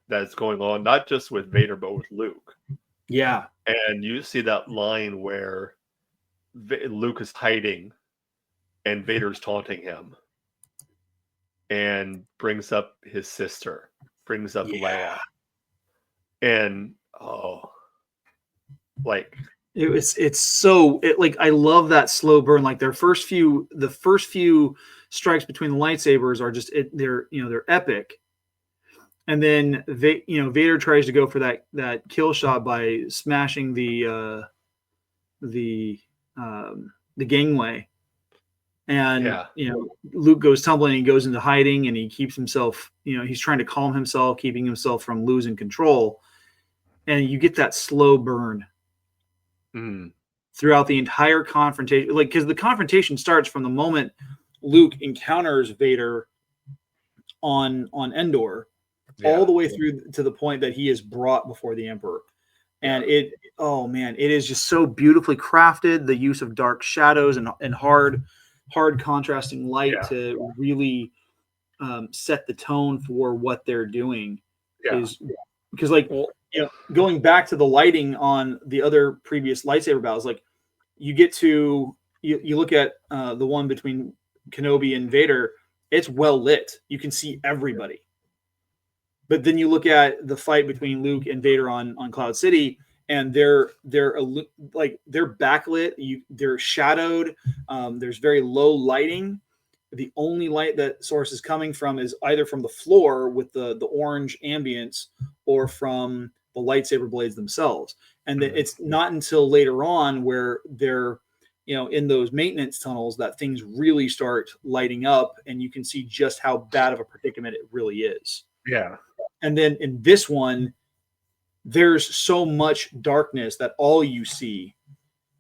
that's going on, not just with Vader, but with Luke. Yeah. And you see that line where Luke is hiding and Vader's taunting him and brings up his sister, brings up Leia. And I love that slow burn. Like the first few strikes between the lightsabers are just they're epic. And then Vader tries to go for that kill shot by smashing the gangway. And Luke goes tumbling and he goes into hiding and he keeps himself, he's trying to calm himself, keeping himself from losing control. And you get that slow burn throughout the entire confrontation. Like, because the confrontation starts from the moment Luke encounters Vader on Endor, all the way through to the point that he is brought before the Emperor. And it is just so beautifully crafted. The use of dark shadows and hard contrasting light to really set the tone for what they're doing is because going back to the lighting on the other previous lightsaber battles, like you get to you look at the one between Kenobi and Vader, it's well lit. You can see everybody. But then you look at the fight between Luke and Vader on Cloud City, and they're backlit. They're shadowed. There's very low lighting. The only light that source is coming from is either from the floor with the orange ambience or from the lightsaber blades themselves. And it's not until later on where they're in those maintenance tunnels that things really start lighting up, and you can see just how bad of a predicament it really is. Yeah. And then in this one, there's so much darkness that all you see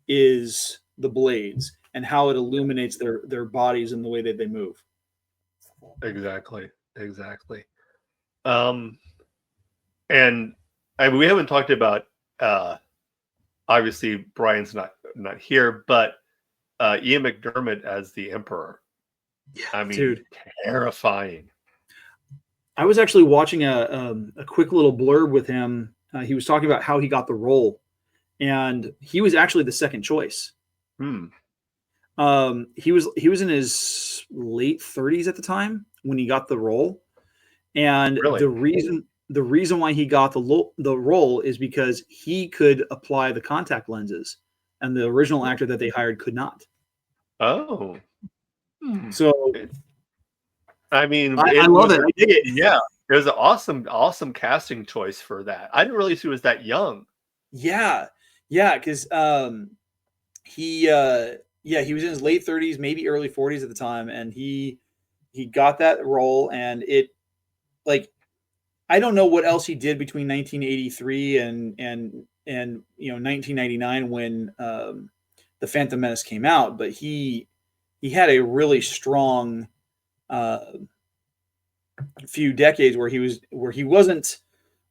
is the blades and how it illuminates their bodies and the way that they move. Exactly. And we haven't talked about obviously Brian's not here, but Ian McDermott as the Emperor. Yeah, dude, terrifying. I was actually watching a quick little blurb with him. He was talking about how he got the role, and he was actually the second choice. He was in his late 30s at the time when he got the role, and the reason why he got the role is because he could apply the contact lenses, and the original actor that they hired could not. Oh, so. I mean, I love it. I dig it. Yeah, it was an awesome casting choice for that. I didn't realize he was that young. Yeah, because he was in his late 30s, maybe early 40s at the time, and he got that role. And it, like, I don't know what else he did between 1983 and 1999 when the Phantom Menace came out, but he had a really strong few decades where he wasn't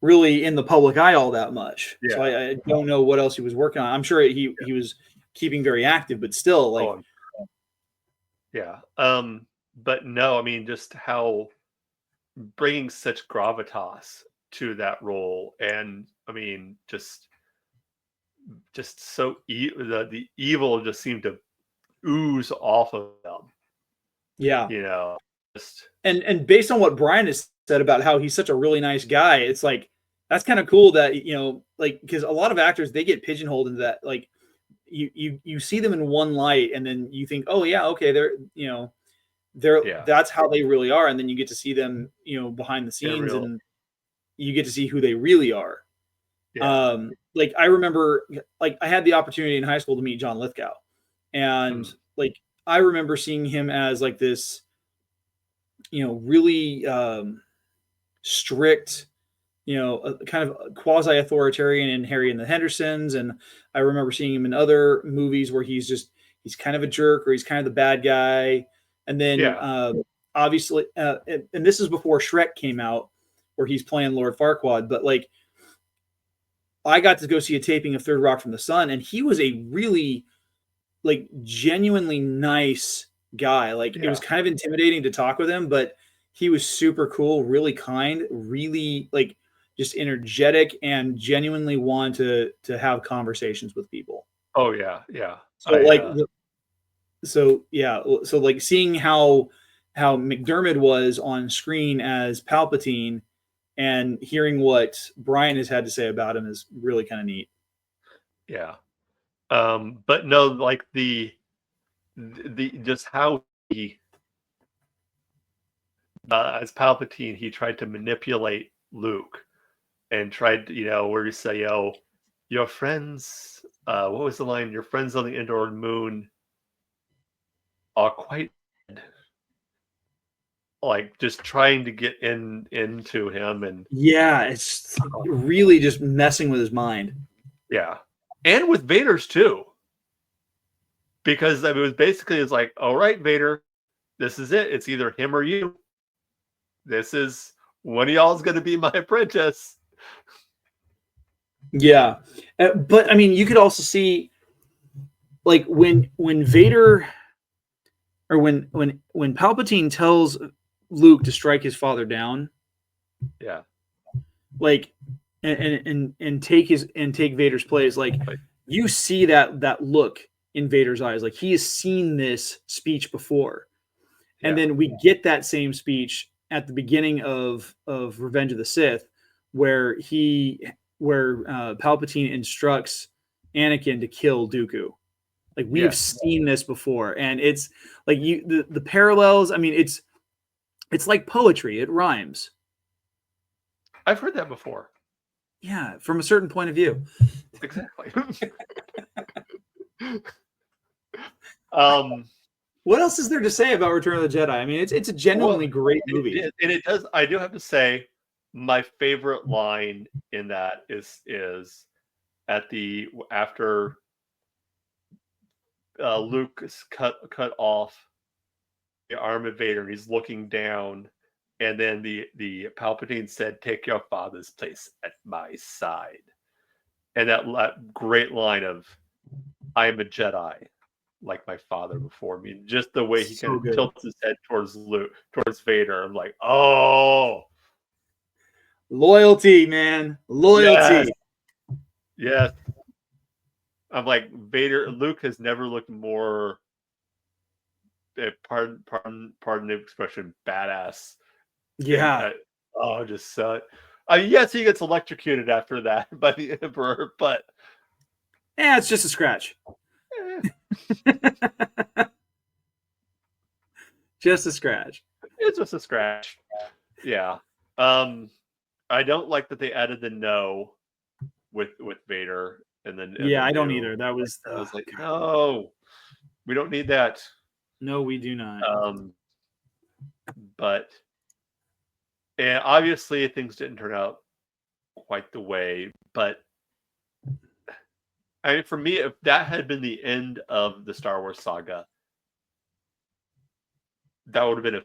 really in the public eye all that much. Yeah. So I don't know what else he was working on. I'm sure he was keeping very active, but still yeah. But no, I mean, just how bringing such gravitas to that role, and I mean, just so the evil just seemed to ooze off of them. Yeah. You know, just And based on what Brian has said about how he's such a really nice guy, it's like that's kind of cool that like because a lot of actors they get pigeonholed into that like you see them in one light and then you think oh yeah okay they're Yeah. that's how they really are, and then you get to see them behind the scenes and you get to see who they really are. Yeah. Like I remember like I had the opportunity in high school to meet John Lithgow, and like I remember seeing him as like this really strict, kind of quasi-authoritarian in Harry and the Hendersons. And I remember seeing him in other movies where he's kind of a jerk or he's kind of the bad guy. And then obviously, and this is before Shrek came out where he's playing Lord Farquaad. But like, I got to go see a taping of Third Rock from the Sun, and he was a really like genuinely nice guy. Like it was kind of intimidating to talk with him, but he was super cool, really kind, really like just energetic and genuinely wanted to have conversations with people. Oh yeah. Yeah. So like seeing how McDermott was on screen as Palpatine and hearing what Brian has had to say about him is really kind of neat. Yeah. But no, like the just how he as Palpatine, he tried to manipulate Luke and tried to, where he say, your friends, what was the line? Your friends on the Endor moon are quite dead. Like just trying to get into him, and it's really just messing with his mind. Yeah, and with Vader's too, because it was basically it's like, all right, Vader, this is it. It's either him or you. This is one of y'all's going to be my apprentice. Yeah, but I mean, you could also see like when Vader or when Palpatine tells Luke to strike his father down. Yeah. Like and take Vader's place. Like you see that look in Vader's eyes. Like he has seen this speech before. And then we get that same speech at the beginning of Revenge of the Sith, where Palpatine instructs Anakin to kill Dooku. Like we have seen this before, and it's like the parallels. I mean, it's like poetry. It rhymes. I've heard that before. Yeah, from a certain point of view. Exactly. What else is there to say about Return of the Jedi? I mean, it's a genuinely great movie. And it does. I do have to say, my favorite line in that is at after Luke is cut off the arm of Vader, and he's looking down, and then the Palpatine said, "Take your father's place at my side," and that great line of, "I am a Jedi, like my father before me." Just the way he kind of tilts his head towards Vader. I'm like, oh, loyalty, man, loyalty. Yes. I'm like, Luke has never looked more, pardon the expression, badass. Yeah. Just yes, he gets electrocuted after that by the Emperor, but it's just a scratch. Just a scratch. It's just a scratch. Yeah. I don't like that they added the no with Vader, and then I don't either. That was like, no, we don't need that. No, we do not. But and obviously things didn't turn out quite the way. But I mean, for me, if that had been the end of the Star Wars saga, that would have been a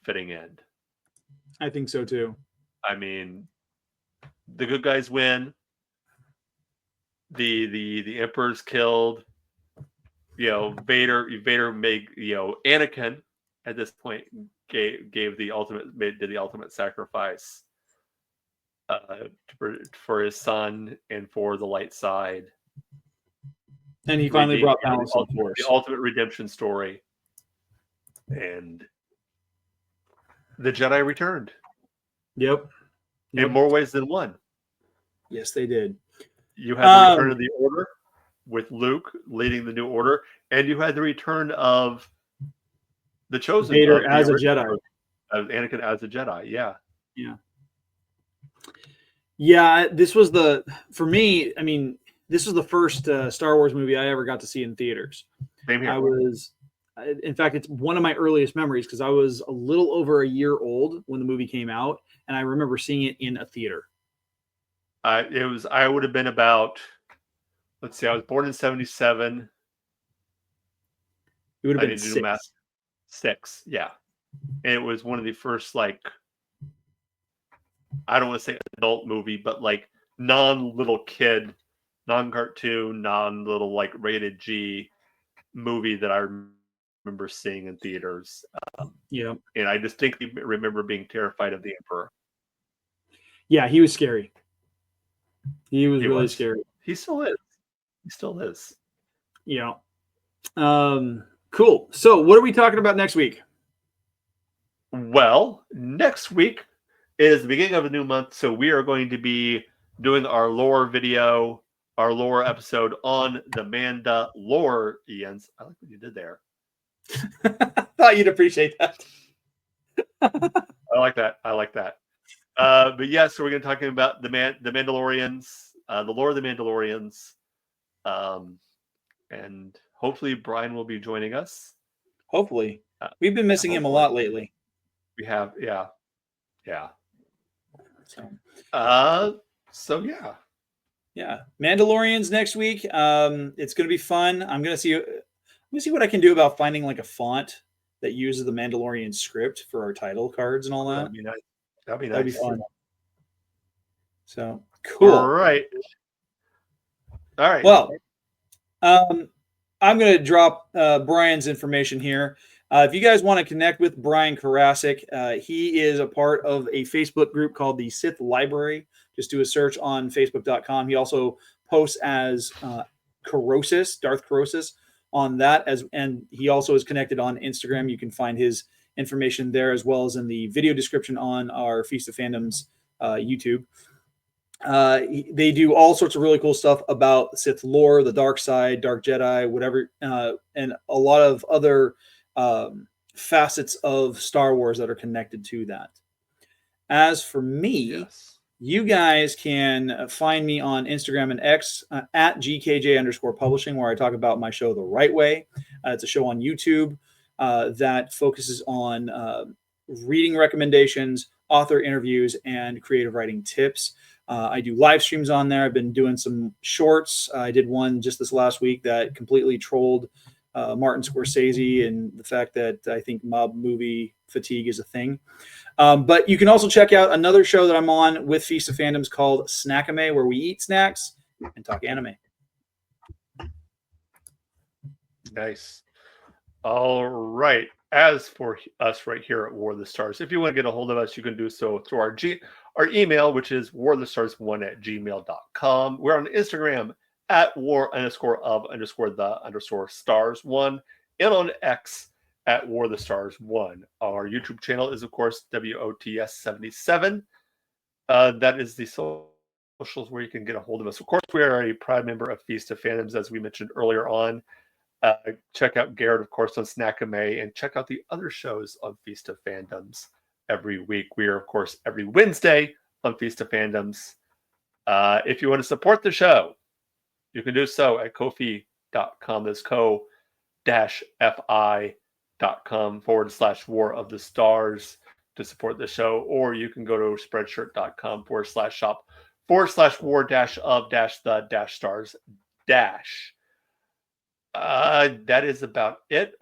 fitting end. I think so too. I mean, the good guys win. The Emperor's killed. Vader made Anakin at this point did the ultimate sacrifice for his son and for the light side. And he finally brought balance to the Force. The ultimate redemption story. And the Jedi returned. Yep. In more ways than one. Yes, they did. You had the return of the Order with Luke leading the New Order, and you had the return of the Chosen Vader as a Jedi. Anakin as a Jedi, yeah. Yeah. Yeah, this was for me, I mean, this was the first Star Wars movie I ever got to see in theaters. Same here. In fact, it's one of my earliest memories because I was a little over a year old when the movie came out, and I remember seeing it in a theater. I would have been about, let's see, I was born in 1977. It would have been 6. 6, yeah. And it was one of the first, like, I don't want to say adult movie, but like non-little kid, non-cartoon, non-little like rated G movie that I remember seeing in theaters. Yeah. And I distinctly remember being terrified of the Emperor. Yeah, he was scary. He was really scary. He still is. He still is. Yeah. Cool. So what are we talking about next week? Well, next week is the beginning of a new month, so we are going to be doing our lore video, our lore episode on the Mandalorians. I like what you did there. Thought you'd appreciate that. I like that. But yeah, so we're going to be talking about the Mandalorians, the lore of the Mandalorians, and hopefully Brian will be joining us. Hopefully. We've been missing him a lot lately. We have, yeah. So yeah. Mandalorians next week. It's going to be fun. I'm going to see what I can do about finding like a font that uses the Mandalorian script for our title cards and all that. That'd be fun. So cool. All right. Well, I'm going to drop Brian's information here. If you guys want to connect with Brian Karasik, he is a part of a Facebook group called the Sith Library. Just do a search on facebook.com. He also posts as Darth Carosis on that, and he also is connected on Instagram. You can find his information there as well as in the video description on our Feast of Fandoms YouTube. They do all sorts of really cool stuff about Sith lore, the dark side, dark Jedi, whatever, and a lot of other facets of Star Wars that are connected to that. As for me, you guys can find me on Instagram and X at GKJ_publishing, where I talk about my show The Right Way. It's a show on YouTube that focuses on reading recommendations, author interviews, and creative writing tips. I do live streams on there. I've been doing some shorts. I did one just this last week that completely trolled Martin Scorsese and the fact that I think mob movie fatigue is a thing. But you can also check out another show that I'm on with Feast of Fandoms called Snackame, where we eat snacks and talk anime. Nice. All right. As for us right here at War of the Stars, if you want to get a hold of us, you can do so through our email, which is warofthestars1@gmail.com. We're on Instagram at war_of_the_stars1, and on X at warofthestars1. Our YouTube channel is, of course, WOTS 77. That is the socials where you can get a hold of us. Of course, we are a proud member of Feast of Fandoms, as we mentioned earlier on. Check out Garrett, of course, on Snackame, and check out the other shows on Feast of Fandoms every week. We are, of course, every Wednesday on Feast of Fandoms. If you want to support the show, you can do so at Ko-fi.com. That's ko-fi.com/War of the Stars to support the show. Or you can go to spreadshirt.com/shop/war-of-the-stars-. That is about it.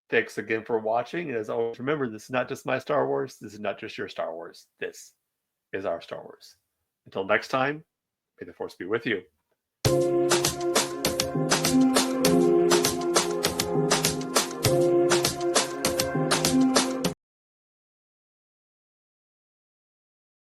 Thanks again for watching. And as always, remember, this is not just my Star Wars. This is not just your Star Wars. This is our Star Wars. Until next time, may the Force be with you.